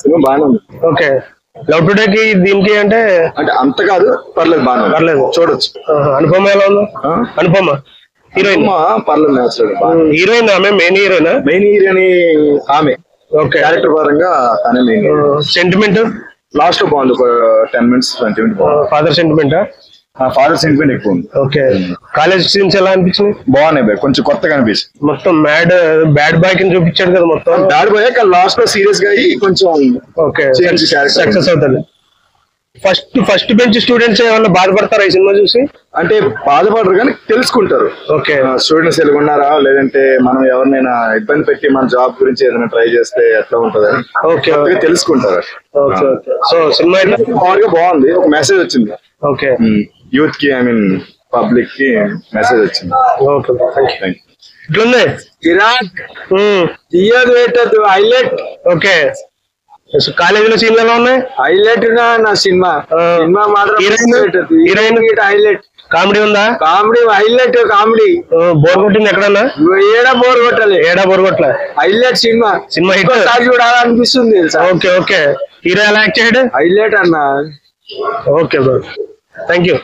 Cinema బాగానే ఉంది. Okay. Love today కి దీనికి అంటే అంత కాదు, పర్లేదు, బాగానే పర్లేదు, చూడొచ్చు. అనుపమ ఎలా ఉంది? అనుపమ హీరోయిన్ పర్లేదు, నచ్చలేదు. హీరోయిన్ ఆమె మెయిన్ హీరోయిన్. మెయిన్ హీరోయిన్ ఆమె. ఓకే. క్యారెక్టర్ పరంగా తనే మెయిన్. సెంటిమెంట్ లాస్ట్ లో బాగుంది, ఒక 10 minutes 20 minutes. Father sentiment. Father sentiment ఎక్కువ ఉంది. ఓకే. కాలేజ్ సీన్స్ ఎలా అనిపించింది? బాగున్నాయి, కొంచెం కొత్తగా అనిపించింది. మొత్తం బ్యాడ్ బాయ్ కింద చూపించాడు కదా మొత్తం. బ్యాడ్ బాయ్ కానీ లాస్ట్ లో సీరియస్ గా అయ్యి కొంచెం ఓకే సక్సెస్ అవుతుంది. ఫస్ట్ బెంచ్ స్టూడెంట్స్ ఏమన్నా బాధపడతారా ఈ సినిమా చూసి? అంటే బాధపడరు కానీ తెలుసుకుంటారు. ఓకే. స్టూడెంట్స్ ఎలాగున్నారా, లేదంటే మనం ఎవరినైనా ఇబ్బంది పెట్టి మన జాబ్ గురించి ఏదైనా ట్రై చేస్తే ఎట్లా ఉంటదని ఓకే తెలుసుకుంటారు. సో సినిమా బాగుంది, ఒక మెసేజ్ వచ్చింది. ఓకే. యూత్ కి, ఐ మీన్ పబ్లిక్ కి మెసేజ్ వచ్చింది. ఓకే, ఇట్లుంది విరాట్ తీయదు పెట్టద్దు హైలైట్. ఓకే. కాలేజీలో సీన్లు ఎలా ఉన్నాయి? హైలైట్ నా సినిమా మాత్రం హీరోయిన్ హైలైట్. కామెడీ ఉందా? Comedy highlight. కామెడీ బోర్ కొట్టింది ఎక్కడన్నా? ఏడా బోర్ కొట్టలే. హైలైట్ సినిమా హిట్ చూడాలనిపిస్తుంది. ఓకే. ఓకే. హీరో ఎలా యాక్ట్ చేయడు? హైలైట్ అన్న. Okay bro, thank you.